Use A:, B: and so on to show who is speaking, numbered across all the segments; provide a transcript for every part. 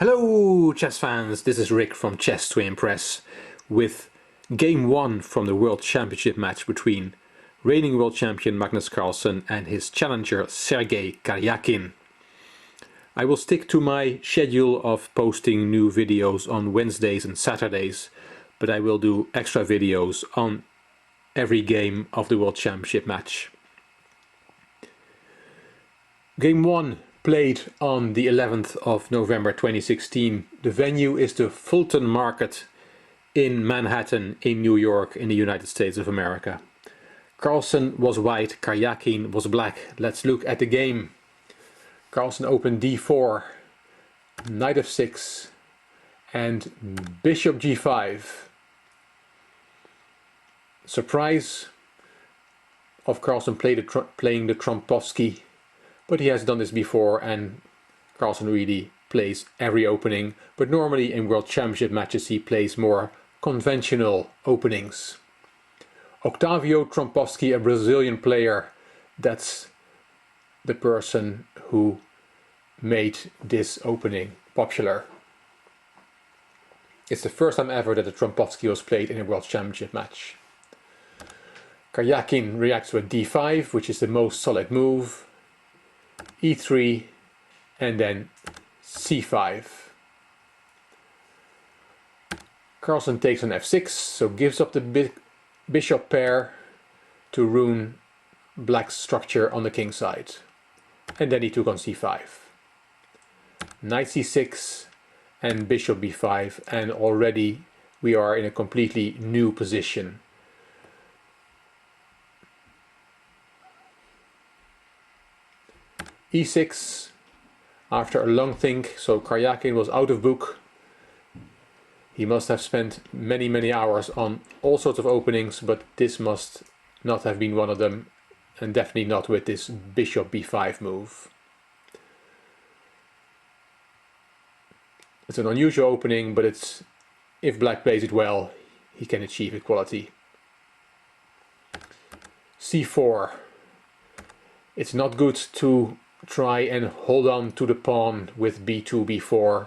A: Hello chess fans, this is Rick from Chess to Impress with Game 1 from the World Championship match between reigning world champion Magnus Carlsen and his challenger Sergei Karjakin. I will stick to my schedule of posting new videos on Wednesdays and Saturdays, but I will do extra videos on every game of the World Championship match. Game 1 played on the 11th of November 2016. The venue is the Fulton Market in Manhattan in New York in the United States of America. Carlsen was white, Karjakin was black. Let's look at the game. Carlsen opened d4, knight f6 and bishop g5. Surprise of Carlsen playing the Trompowsky, but he has done this before and Carlsen really plays every opening, but normally in World Championship matches he plays more conventional openings. Octavio Trompowsky, a Brazilian player, that's the person who made this opening popular. It's the first time ever that the Trompowsky was played in a World Championship match. Karjakin reacts with d5, which is the most solid move, e3 and then c5. Carlsen takes on f6, so gives up the bishop pair to ruin black's structure on the king side. And then he took on c5. Knight c6 and bishop b5, and already we are in a completely new position. e6 after a long think, so Karjakin was out of book. He must have spent many hours on all sorts of openings, but this must not have been one of them, and definitely not with this bishop b5 move. It's an unusual opening, but if black plays it well, he can achieve equality. c4. It's not good to try and hold on to the pawn with b2, b4.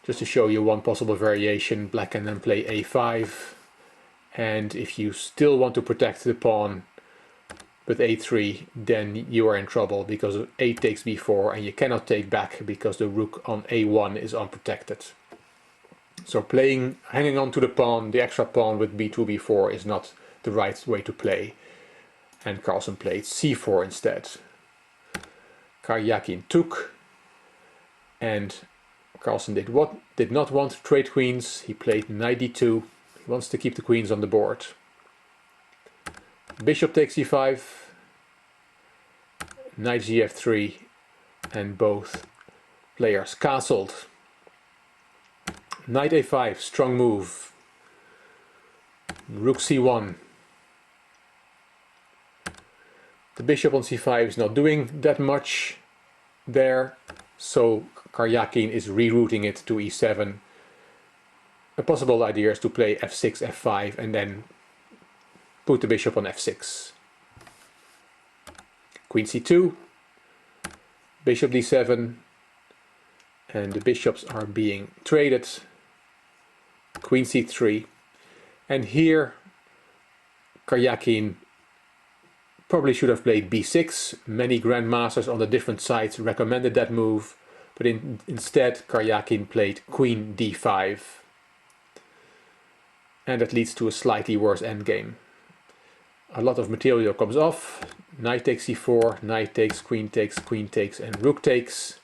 A: Just to show you one possible variation, black can then play a5, and if you still want to protect the pawn with a3, then you are in trouble because a takes b4 and you cannot take back because the rook on a1 is unprotected. So hanging on to the pawn, the extra pawn with b2, b4 is not the right way to play, and Carlsen played c4 instead. Karjakin took, and Carlsen did not want to trade queens. He played knight d2. He wants to keep the queens on the board. Bishop takes e5, knight gf3, and both players castled. Knight a5, strong move. Rook c1. The bishop on c5 is not doing that much there, so Karjakin is rerouting it to e7. A possible idea is to play f6, f5 and then put the bishop on f6. Queen c2, bishop d7, and the bishops are being traded. Queen c3, and here Karjakin probably should have played b6. Many grandmasters on the different sides recommended that move, but instead Karjakin played queen d5. And that leads to a slightly worse endgame. A lot of material comes off. Knight takes c4, knight takes, queen takes, and rook takes.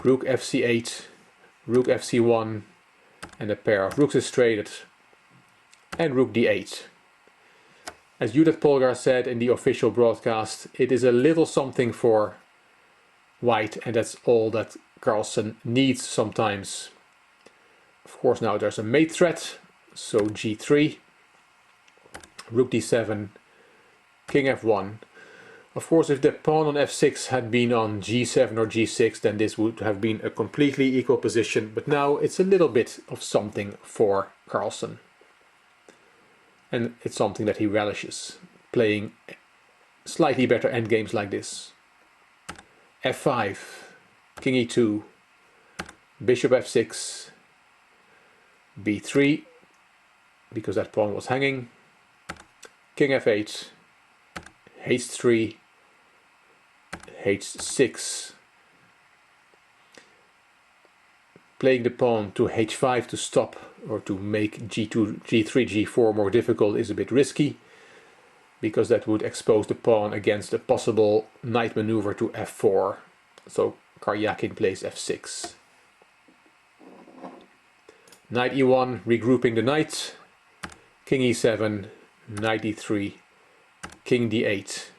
A: Rook fc8, rook fc1, and a pair of rooks is traded. And rook d8. As Judith Polgar said in the official broadcast, it is a little something for white, and that's all that Carlsen needs sometimes. Of course, now there's a mate threat, so g3, rook d7, king f1. Of course, if the pawn on f6 had been on g7 or g6, then this would have been a completely equal position, but now it's a little bit of something for Carlsen. And it's something that he relishes, playing slightly better endgames like this. f5, king e2, bishop f6, b3, because that pawn was hanging, king f8, h3, h6, playing the pawn to h5 to stop or to make g2, g3, g4 more difficult is a bit risky, because that would expose the pawn against a possible knight maneuver to f4. So Karjakin plays f6. Knight e1, regrouping the knight, king e7, knight d3, king d8.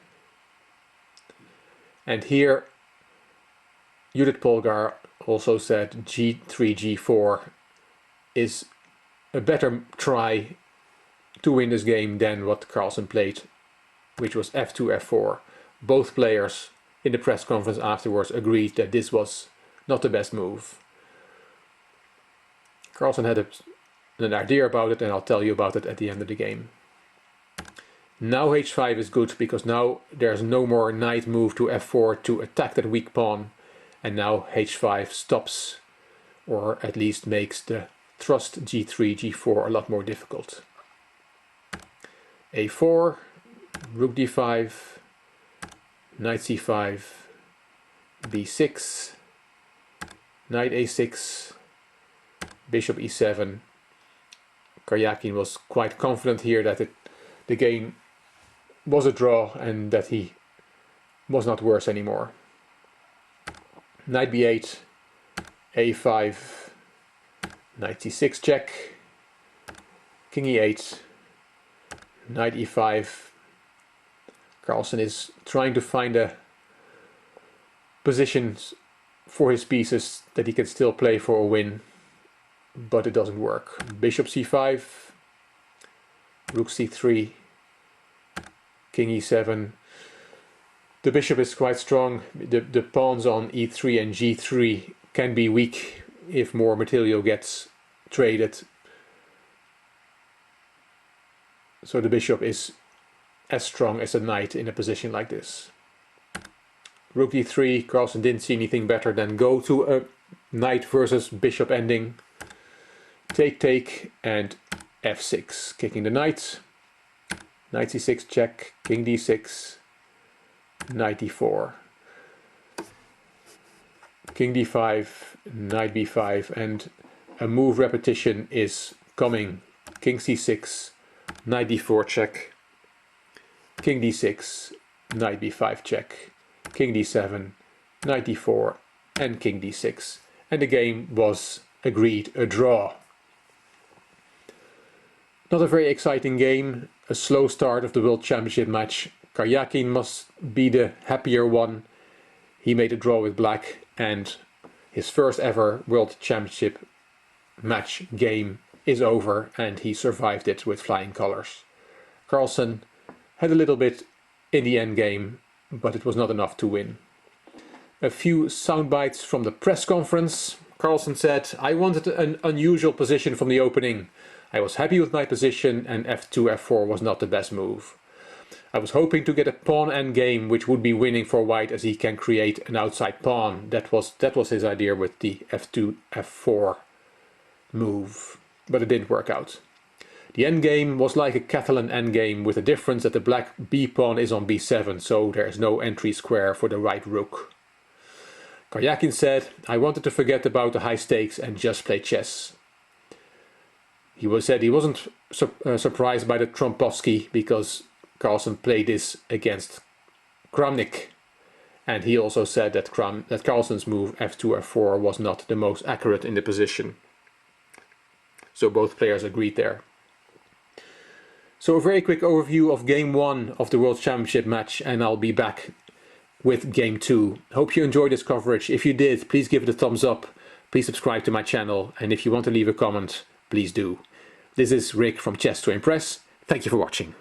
A: And here Judith Polgar also said g3, g4 is a better try to win this game than what Carlsen played, which was f2, f4. Both players in the press conference afterwards agreed that this was not the best move. Carlsen had an idea about it, and I'll tell you about it at the end of the game. Now h5 is good, because now there's no more knight move to f4 to attack that weak pawn, and now h5 stops, or at least makes the thrust g3, g4 a lot more difficult. a4, rook d5, knight c5, b6, knight a6, bishop e7. Karjakin was quite confident here that the game was a draw and that he was not worse anymore. Knight b8, a5, knight c6 check, king e8, knight e5. Carlsen is trying to find a positions for his pieces that he can still play for a win, but it doesn't work. Bishop c5, rook c3, king e7. The bishop is quite strong. The pawns on e3 and g3 can be weak if more material gets traded. So the bishop is as strong as a knight in a position like this. Rook d3, Carlsen didn't see anything better than go to a knight versus bishop ending. Take, and f6, kicking the knight. Knight c6 check, king d6, knight d4. King d5, knight b5, and a move repetition is coming. King c6, knight d4 check, king d6, knight b5 check, king d7, knight d4, and king d6. And the game was agreed a draw. Not a very exciting game, a slow start of the World Championship match. Karjakin must be the happier one. He made a draw with black, and his first ever World Championship match game is over, and he survived it with flying colors. Carlsen had a little bit in the end game, but it was not enough to win. A few sound bites from the press conference. Carlsen said, "I wanted an unusual position from the opening. I was happy with my position, and f2, f4 was not the best move. I was hoping to get a pawn endgame which would be winning for white, as he can create an outside pawn." That was his idea with the f2, f4 move, but it didn't work out. The endgame was like a Catalan endgame, with the difference that the black b pawn is on b7, so there is no entry square for the right rook. Karjakin said, "I wanted to forget about the high stakes and just play chess." He said he wasn't surprised by the Trompovsky, because Carlsen played this against Kramnik, and he also said that Carlsen's move f2, f4 was not the most accurate in the position. So both players agreed there. So a very quick overview of Game 1 of the World Championship match, and I'll be back with Game 2. Hope you enjoyed this coverage. If you did, please give it a thumbs up, please subscribe to my channel, and if you want to leave a comment, please do. This is Rick from Chess to Impress. Thank you for watching.